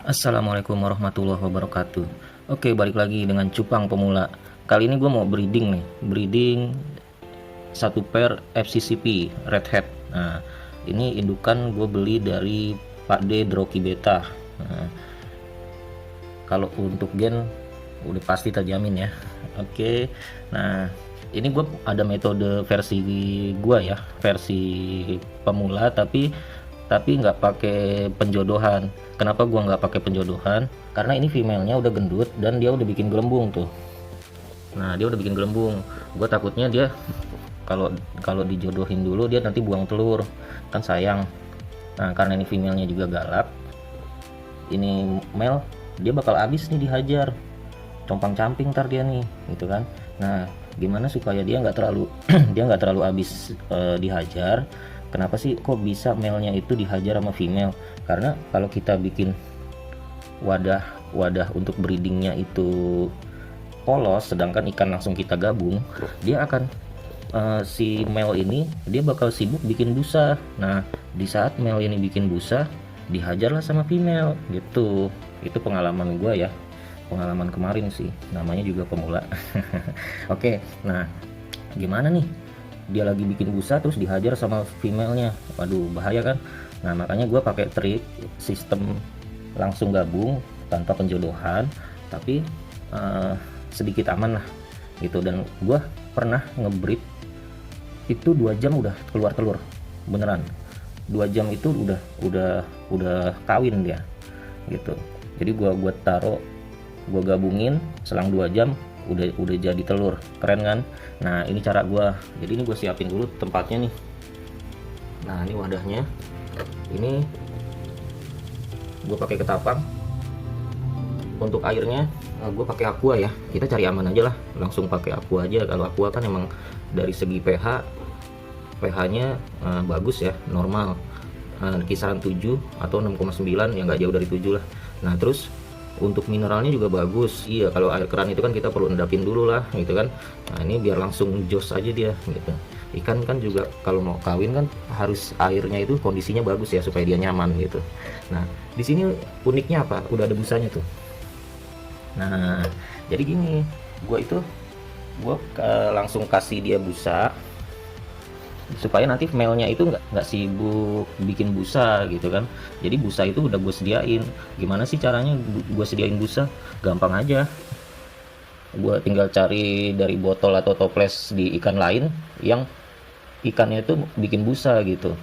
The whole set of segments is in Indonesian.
Assalamualaikum warahmatullahi wabarakatuh. Oke, balik lagi dengan cupang pemula. Kali ini gue mau breeding nih, breeding satu pair FCCP Red Hat. Nah, ini indukan gue beli dari Pak D Droki Beta. Nah, kalau untuk gen udah pasti terjamin ya. Oke, nah ini gue ada metode versi gue ya, versi pemula tapi nggak pakai penjodohan. Kenapa gua nggak pakai penjodohan? Karena ini female-nya udah gendut dan dia udah bikin gelembung tuh. Nah, dia udah bikin gelembung. Gue takutnya dia kalau kalau dijodohin dulu dia nanti buang telur, kan sayang. Nah, karena ini female-nya juga galak, ini male dia bakal habis nih dihajar. Compang camping ntar dia nih, gitu kan. Nah, gimana supaya dia nggak terlalu dia nggak terlalu habis dihajar. Kenapa sih kok bisa male-nya itu dihajar sama female? Karena kalau kita bikin wadah untuk breedingnya itu polos, sedangkan ikan langsung kita gabung, dia akan si male ini dia bakal sibuk bikin busa. Nah, di saat male ini bikin busa, dihajarlah sama female gitu. Itu pengalaman gue ya, pengalaman kemarin sih, namanya juga pemula. Oke, nah gimana nih, dia lagi bikin busa terus dihajar sama female-nya, waduh bahaya kan. Nah, makanya gue pakai trik sistem langsung gabung tanpa penjodohan, tapi sedikit aman lah gitu. Dan gue pernah ngebreed itu 2 jam udah keluar telur beneran. 2 jam itu udah kawin dia gitu. Jadi gue taruh, gue gabungin, selang 2 jam udah jadi telur. Keren kan? Nah, ini cara gue. Jadi ini gue siapin dulu tempatnya nih. Nah, ini wadahnya, ini gue pakai ketapang. Untuk airnya gue pakai aqua ya, kita cari aman aja lah, langsung pakai aqua aja. Kalau aqua kan emang dari segi pH nya bagus ya, normal, kisaran 7 atau 6,9, ya nggak jauh dari 7 lah. Nah, terus untuk mineralnya juga bagus. Iya, kalau air keran itu kan kita perlu endapin dulu lah gitu kan. Nah, ini biar langsung jos aja dia gitu. Ikan kan juga kalau mau kawin kan harus airnya itu kondisinya bagus ya, supaya dia nyaman gitu. Nah, di sini uniknya apa, udah ada busanya tuh. Nah, jadi gini, gue langsung kasih dia busa supaya nanti male-nya itu nggak sibuk bikin busa gitu kan. Jadi busa itu udah gue sediain. Gimana sih caranya gue sediain busa? Gampang aja, gue tinggal cari dari botol atau toples di ikan lain yang ikannya itu bikin busa gitu.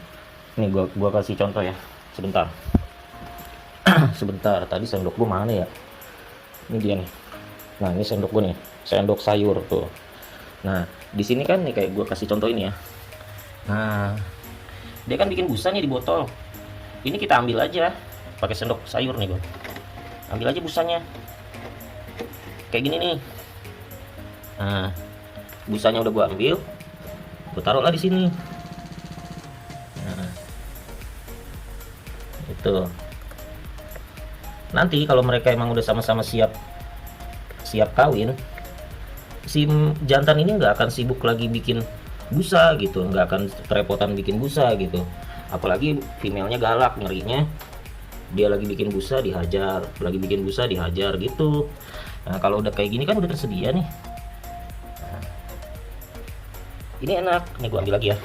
Ini gue kasih contoh ya, sebentar. Sebentar, tadi sendok gue mana ya? Ini dia nih. Nah, ini sendok gue nih, sendok sayur tuh. Nah, di sini kan nih kayak gue kasih contoh ini ya. Nah, dia kan bikin busa nih di botol. Ini kita ambil aja pakai sendok sayur nih, Bang. Ambil aja busanya. Kayak gini nih. Nah, busanya udah gue ambil, gue taruhlah di sini. Nah, itu. Nanti kalau mereka emang udah sama-sama siap kawin, si jantan ini nggak akan sibuk lagi bikin busa gitu, nggak akan kerepotan bikin busa gitu. Apalagi female-nya galak, ngerinya dia lagi bikin busa dihajar, lagi bikin busa dihajar gitu. Nah, kalau udah kayak gini kan udah tersedia nih. Nah, ini enak nih, gua ambil lagi ya.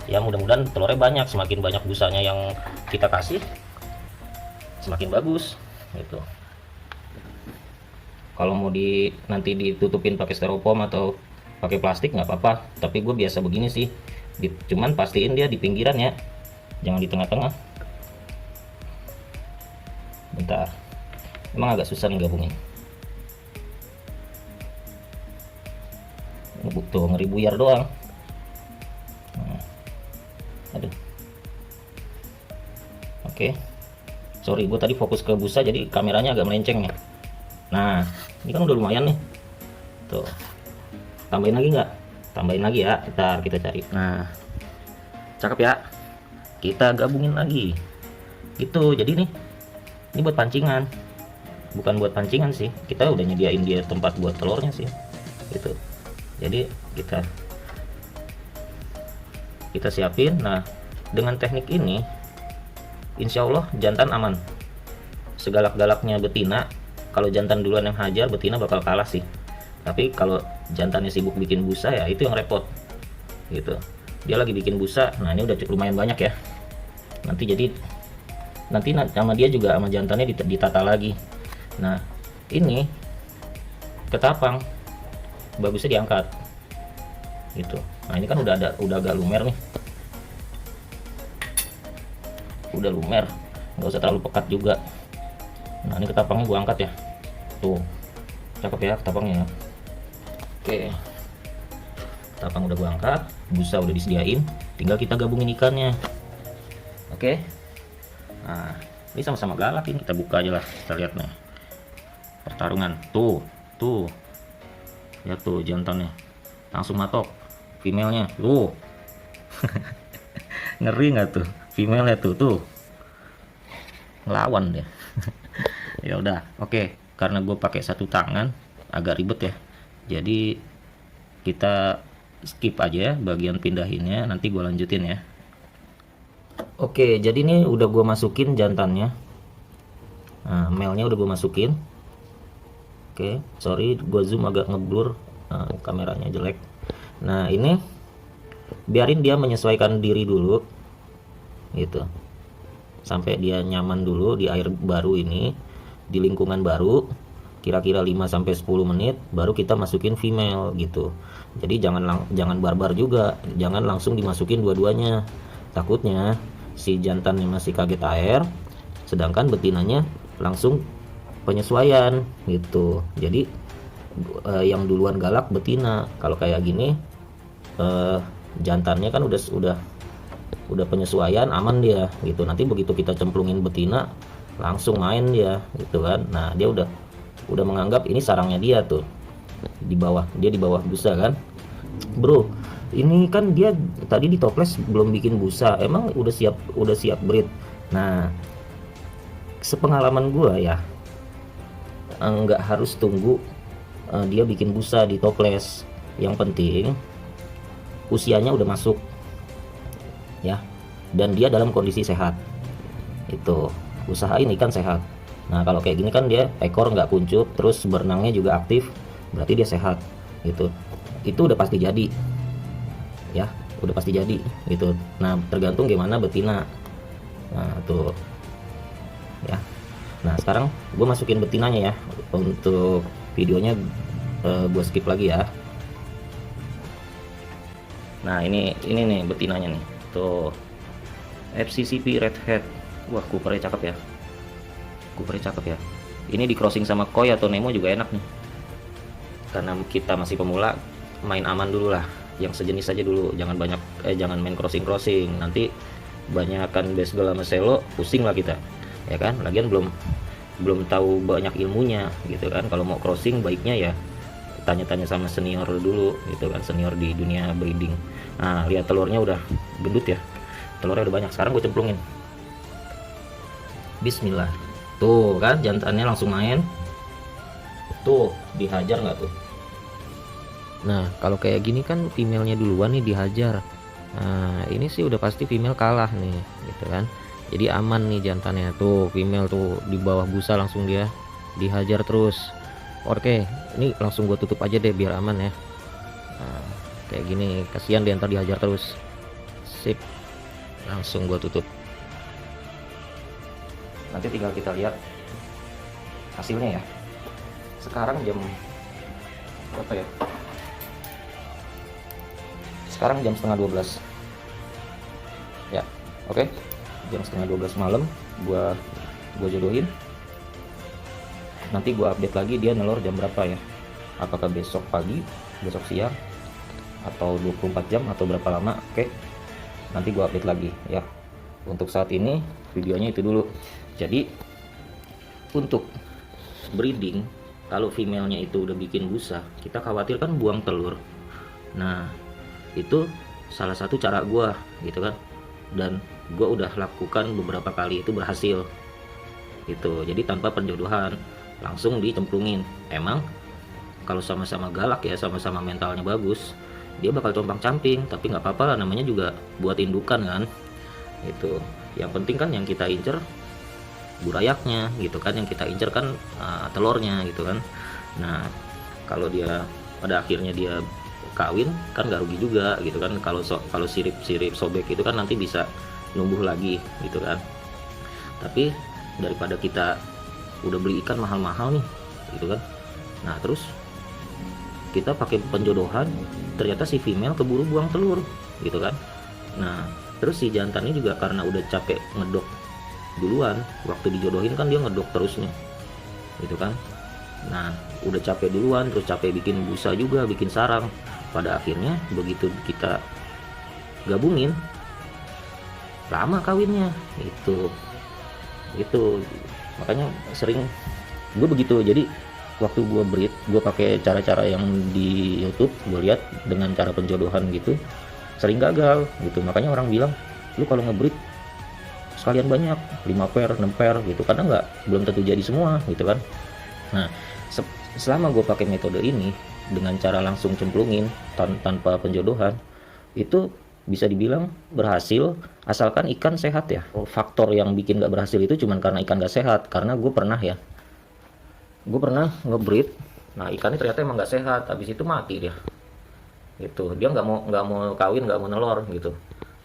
Ya, mudah-mudahan telurnya banyak. Semakin banyak busanya yang kita kasih, semakin bagus gitu. Kalau mau nanti ditutupin pakai styrofoam atau pakai plastik nggak apa-apa, tapi gue biasa begini sih. Cuman pastiin dia di pinggiran ya, jangan di tengah-tengah. Bentar, emang agak susah nih gabungin. Ini butuh ngeri buyar doang. Nah, aduh. Oke, sorry, gue tadi fokus ke busa jadi kameranya agak melenceng nih. Nah, ini kan udah lumayan nih tuh. Tambahin lagi nggak? Tambahin lagi ya, kita cari. Nah, cakep ya, kita gabungin lagi gitu. Jadi nih, ini buat pancingan, bukan buat pancingan sih, kita udah nyediain dia tempat buat telurnya sih gitu. Jadi kita siapin. Nah, dengan teknik ini insya Allah jantan aman segalak-galaknya betina, kalau jantan duluan yang hajar, betina bakal kalah sih. Tapi kalau jantannya sibuk bikin busa, ya itu yang repot gitu. Dia lagi bikin busa, nah ini udah lumayan banyak ya. Nanti sama dia juga, sama jantannya ditata lagi. Nah ini ketapang, bagusnya diangkat gitu. Nah ini kan udah agak lumer nih, udah lumer, nggak usah terlalu pekat juga. Nah ini ketapangnya gua angkat ya, tuh cakep ya ketapangnya. Oke, ketapang udah gua angkat, busa udah disediain, tinggal kita gabungin ikannya. Oke, nah ini sama-sama galak, ini kita buka aja lah, kita lihat nih pertarungan. Tuh ya, tuh jantannya langsung matok female-nya tuh. Ngeri nggak tuh female-nya tuh ngelawan deh. Ya udah, oke, karena gue pakai satu tangan agak ribet ya, jadi kita skip aja ya bagian pindahinnya, nanti gue lanjutin ya. Oke, jadi ini udah gue masukin jantannya. Nah, male-nya udah gue masukin. Oke, sorry gue zoom agak ngeblur, kameranya jelek. Nah ini biarin dia menyesuaikan diri dulu gitu, sampai dia nyaman dulu di air baru ini, di lingkungan baru, kira-kira 5-10 menit baru kita masukin female gitu. Jadi jangan barbar juga, jangan langsung dimasukin dua-duanya, takutnya si jantannya masih kaget air, sedangkan betinanya langsung penyesuaian gitu. Jadi yang duluan galak betina. Kalau kayak gini jantannya kan udah penyesuaian, aman dia gitu. Nanti begitu kita cemplungin betina langsung main dia gitu kan. Nah dia udah menganggap ini sarangnya dia tuh, di bawah busa kan. Bro, ini kan dia tadi di toples belum bikin busa, emang udah siap breed. Nah sepengalaman gua ya, nggak harus tunggu dia bikin busa di toples. Yang penting usianya udah masuk ya, dan dia dalam kondisi sehat. Itu usahain ikan sehat. Nah kalau kayak gini kan dia ekor nggak kuncup, terus berenangnya juga aktif, berarti dia sehat gitu. Itu udah pasti jadi ya, udah pasti jadi gitu. Nah tergantung gimana betina. Nah tuh ya. Nah sekarang gue masukin betinanya ya. Untuk videonya gue skip lagi ya. Nah ini nih betinanya nih, tuh FCCP Redhead. Wah coopernya cakep ya, ini di crossing sama koi atau Nemo juga enak nih. Karena kita masih pemula, main aman dulu lah, yang sejenis aja dulu, jangan main crossing, nanti banyakkan baseball sama selo, pusing lah kita ya kan. Lagian belum tahu banyak ilmunya gitu kan. Kalau mau crossing baiknya ya tanya-tanya sama senior dulu gitu kan, senior di dunia breeding. Nah lihat telurnya udah gendut ya, telurnya udah banyak. Sekarang gue cemplungin, bismillah. Tuh kan jantannya langsung main tuh, dihajar nggak tuh. Nah kalau kayak gini kan female-nya duluan nih dihajar. Nah ini sih udah pasti female kalah nih gitu kan. Jadi aman nih jantannya, tuh female tuh di bawah busa langsung dia dihajar terus. Oke, ini langsung gue tutup aja deh biar aman ya. Nah, kayak gini kasihan dia ntar dihajar terus. Sip, langsung gue tutup. Nanti tinggal kita lihat hasilnya ya. Sekarang jam berapa ya? Sekarang jam setengah 12 ya. Oke, jam setengah 12 malam gua jodohin. Nanti gua update lagi dia nelor jam berapa ya, apakah besok pagi, besok siang, atau 24 jam atau berapa lama. Oke, nanti gua update lagi ya. Untuk saat ini videonya itu dulu. Jadi untuk breeding, kalau female-nya itu udah bikin busa, kita khawatir kan buang telur. Nah itu salah satu cara gua gitu kan, dan gua udah lakukan beberapa kali, itu berhasil gitu. Jadi tanpa penjodohan, langsung dicemplungin. Emang kalau sama-sama galak ya, sama-sama mentalnya bagus, dia bakal compang-camping, tapi nggak apa-apa lah, namanya juga buat indukan kan. Itu yang penting kan, yang kita incer burayaknya gitu kan, yang kita incer kan telurnya gitu kan. Nah kalau dia pada akhirnya dia kawin kan nggak rugi juga gitu kan. Kalau sirip sobek itu kan nanti bisa numbuh lagi gitu kan. Tapi daripada kita udah beli ikan mahal-mahal nih gitu kan, nah terus kita pakai penjodohan, ternyata si female keburu buang telur gitu kan. Nah terus si jantannya juga karena udah capek ngedok duluan, waktu dijodohin kan dia ngedok terus nih gitu kan. Nah udah capek duluan, terus capek bikin busa juga, bikin sarang. Pada akhirnya begitu kita gabungin, lama kawinnya itu makanya sering gue begitu. Jadi waktu gue breed, gue pakai cara-cara yang di YouTube gue lihat dengan cara penjodohan gitu, sering gagal gitu. Makanya orang bilang, lu kalau ngebreed sekalian banyak 5 pair 6 pair gitu, karena belum tentu jadi semua gitu kan. Nah selama gue pakai metode ini dengan cara langsung cemplungin tanpa penjodohan, itu bisa dibilang berhasil, asalkan ikan sehat ya. Faktor yang bikin gak berhasil itu cuman karena ikan gak sehat. Karena gue pernah ngebreed, nah ikannya ternyata emang gak sehat, habis itu mati dia gitu. Dia nggak mau kawin, nggak mau nelor gitu,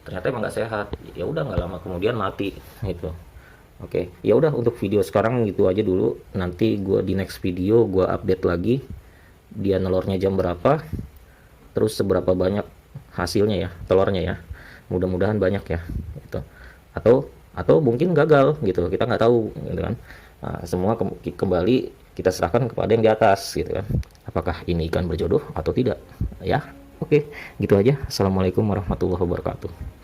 ternyata emang gak sehat. Ya udah, nggak lama kemudian mati gitu. Oke, ya udah, untuk video sekarang gitu aja dulu. Nanti gue di next video gue update lagi dia nelornya jam berapa, terus seberapa banyak hasilnya ya, telurnya ya. Mudah-mudahan banyak ya gitu. Atau mungkin gagal gitu, kita nggak tahu gitu kan. Nah, semua kembali kita serahkan kepada yang di atas gitu kan, apakah ini ikan berjodoh atau tidak ya. Oke, gitu aja. Assalamualaikum warahmatullahi wabarakatuh.